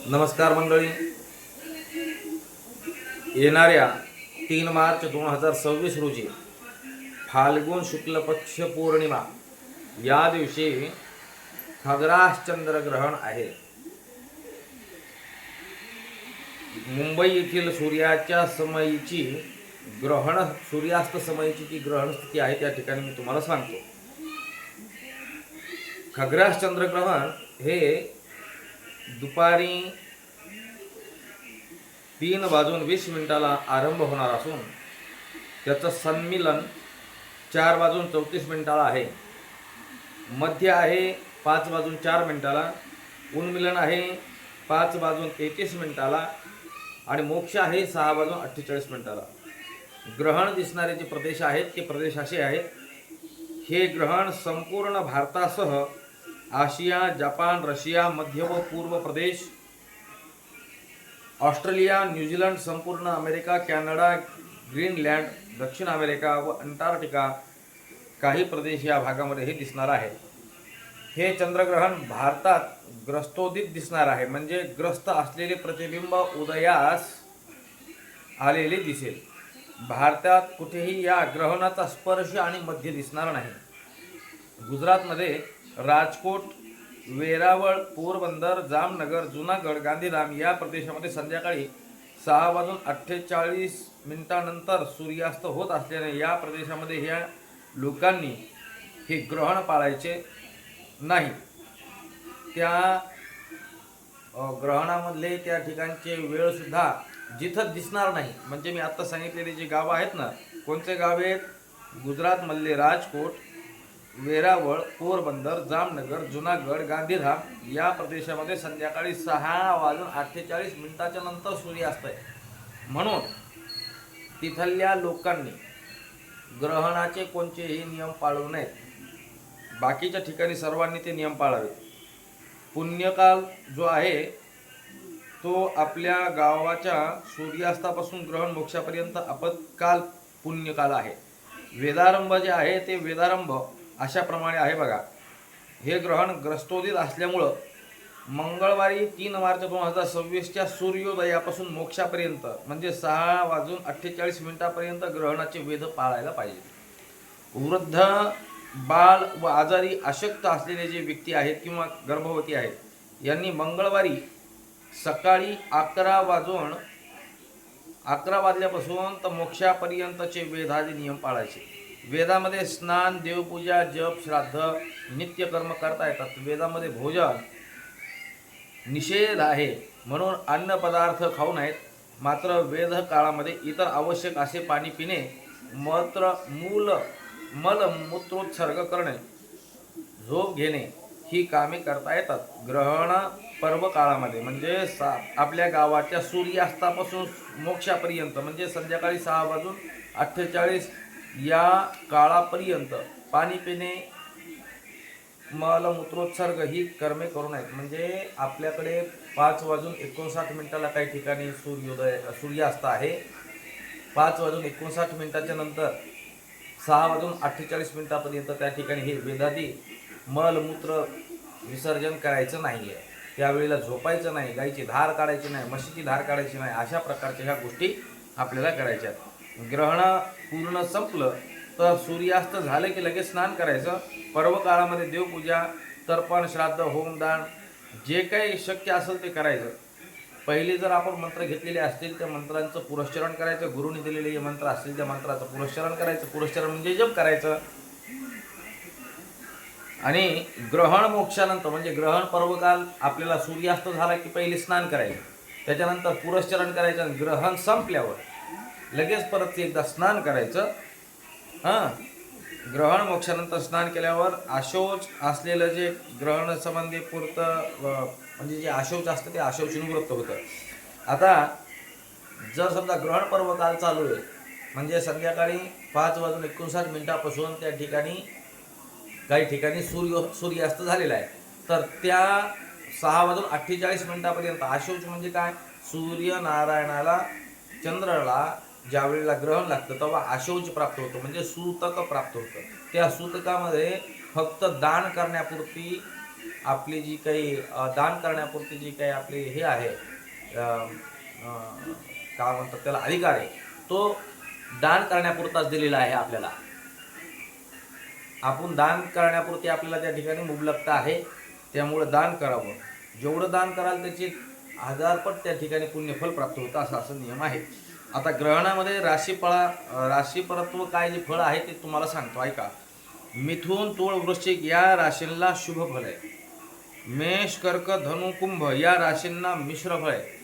नमस्कार मंडळी. येणाऱ्या 3 मार्च 2026 रोजी फाल्गुन शुक्ल पक्ष पौर्णिमा या दिवशी खग्रास चंद्रग्रहण आहे. मुंबई येथील सूर्याच्या समयीची सूर्यास्त समयीची जी ग्रहण स्थिती आहे त्या ठिकाणी मी तुम्हाला सांगतो. खग्रास चंद्रग्रहण हे दुपारी 3:20 आरंभ होणार असून त्याचं सन्मीलन 4:34 आहे. मध्य आहे 5:04, उन्मिलन आहे 5:33 आणि मोक्ष आहे 6:48. ग्रहण दिसणारे जे प्रदेश आहेत ते प्रदेश असे आहेत. हे ग्रहण संपूर्ण भारतासह आशिया, जपान, रशिया, मध्य व पूर्व प्रदेश, ऑस्ट्रेलिया, न्यूझीलंड, संपूर्ण अमेरिका, कॅनडा, ग्रीनलँड, दक्षिण अमेरिका व अंटार्क्टिका काही प्रदेश या भागामध्ये हे दिसणार आहे. हे चंद्रग्रहण भारतात ग्रस्तोदित दिसणार आहे, म्हणजे ग्रस्त असलेले प्रतिबिंब उदयास आलेले दिसेल. भारतात कुठेही या ग्रहणाचा स्पर्श आणि मध्य दिसणार नाही. गुजरातमध्ये राजकोट, वेरावळ, पोरबंदर, जामनगर, जुनागड, गांधीधाम या प्रदेशामध्ये संध्याकाळी 6:48 नंतर सूर्यास्त होत असल्याने या प्रदेशामध्ये ह्या लोकांनी हे ग्रहण पाळायचे नाही. त्या ग्रहणामधले त्या ठिकाणचे वेळसुद्धा जिथं दिसणार नाही. म्हणजे मी आत्ता सांगितलेले जे गावं आहेत ना, कोणते गाव आहेत? गुजरातमधले राजकोट, वेरावळ, पोरबंदर, जामनगर, जुनागड, गांधीधाम या प्रदेशामध्ये संध्याकाळी 6:48 नंतर सूर्यास्त आहे. म्हणून तिथल्या लोकांनी ग्रहणाचे कोणतेही नियम पाळू नयेत. बाकीच्या ठिकाणी सर्वांनी ते नियम पाळावेत. पुण्यकाल जो आहे तो आपल्या गावाच्या सूर्यास्तापासून ग्रहण मोक्षापर्यंत आपत्काल पुण्यकाल आहे. वेदारंभ जे आहे ते वेदारंभ अशाप्रमाणे आहे बघा. हे ग्रहण ग्रस्तोदित असल्यामुळं मंगळवारी 3 मार्च 2026 सूर्योदयापासून मोक्षापर्यंत म्हणजे 6:48 ग्रहणाचे वेध पाळायला पाहिजे. वृद्ध, बाळ व आजारी अशक्त असलेले जे व्यक्ती आहेत किंवा गर्भवती आहेत यांनी मंगळवारी सकाळी 11 वाजल्यापासून तर मोक्षापर्यंतचे वेदादी नियम पाळायचे. वेदामध्ये स्नान, देवपूजा, जप, श्राद्ध, नित्यकर्म करता येतात. वेदामध्ये भोजन निषेध आहे, म्हणून अन्न पदार्थ खाऊ नयेत. मात्र वेद काळामध्ये इतर आवश्यक असे पाणी पिणे, मलमूत्रोत्सर्ग करणे, झोप घेणे ही कामे करता येतात. ग्रहण पर्व काळामध्ये म्हणजे आपल्या गावाच्या सूर्यास्तापासून मोक्षापर्यंत म्हणजे संध्याकाळी 6:48 या काळापर्यंत पाणी पिणे, मलमूत्रोत्सर्ग ही कर्मे करू नयेत. म्हणजे आपल्याकडे 5:59 काही ठिकाणी सूर्यास्त आहे. 5:59 नंतर 6:48 त्या ठिकाणी हे वेदादी मलमूत्र विसर्जन करायचं नाही आहे. त्यावेळेला झोपायचं नाही, गायची धार काढायची नाही, म्हशीची धार काढायची नाही. अशा प्रकारच्या ह्या गोष्टी आपल्याला करायच्या. ग्रहण पूर्ण संपलं तर सूर्यास्त झालं की लगेच स्नान करायचं. पर्व काळामध्ये देवपूजा, तर्पण, श्राद्ध, होमदान जे काही शक्य असेल ते करायचं. पहिले जर आपण मंत्र घेतलेले असतील त्या मंत्रांचं पुरस्चरण करायचं. गुरुने दिलेले जे मंत्र असतील त्या मंत्राचं पुरस्चरण करायचं. पुरस्चरण म्हणजे जप करायचं. आणि ग्रहण मोक्षानंतर म्हणजे ग्रहण पर्वकाल आपल्याला सूर्यास्त झाला की पहिले स्नान करायचं, त्याच्यानंतर पुरस्चरण करायचं. ग्रहण संपल्यावर लगेच परत एकदा स्नान करायचं. ग्रहण मोक्षानंतर स्नान केल्यावर आशौच असलेलं जे ग्रहण संबंधी म्हणजे जे आशौच असतं ते आशौच निवृत्त होतं. आता जर समजा ग्रहण पर्वकाल चालू आहे म्हणजे संध्याकाळी 5:59 त्या ठिकाणी काही ठिकाणी सूर्यास्त झालेला आहे, तर त्या 6:48 आशौच म्हणजे काय? सूर्यनारायणाला, चंद्राला ज्या वेळेला ग्रहण लागतं तेव्हा आशौच प्राप्त होतं, म्हणजे सूतक प्राप्त होतं. त्या सूतकामध्ये फक्त दान करण्यापुरती आपली जी काही दान करण्यापुरती जी काही आपली हे आहे काय म्हणतात त्याला अधिकार आहे, तो दान करण्यापुरताच दिलेला आहे आपल्याला. आपण दान करण्यापुरती आपल्याला त्या ठिकाणी मुबलकता आहे, त्यामुळं दान करावं. जेवढं दान कराल त्याची 1000पट त्या ठिकाणी पुण्यफल प्राप्त होतं, असं नियम आहे. आता ग्रहणामध्ये राशीपरत्व काय जे फळ आहे ते तुम्हाला सांगतो, ऐका. मिथुन तुळ वृश्चिक या राशींना शुभ फळ आहे. मेष कर्क धनु कुंभ या राशींना मिश्र फळ आहे.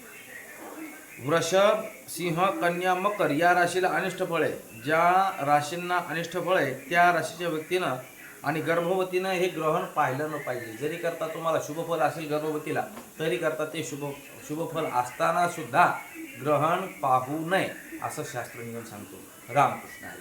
वृषभ सिंह कन्या मकर या राशीला अनिष्ट फळ आहे. ज्या राशींना अनिष्ट फळ आहे त्या राशीच्या व्यक्तीनं आणि गर्भवतीनं हे ग्रहण पाहिलं न पाहिजे. जरी करता तुम्हाला शुभफल असेल गर्भवतीला, तरी करता ते शुभफल असताना सुद्धा ग्रहण पाहू नये, असं शास्त्र नियम सांगतो. रामकृष्ण हरी.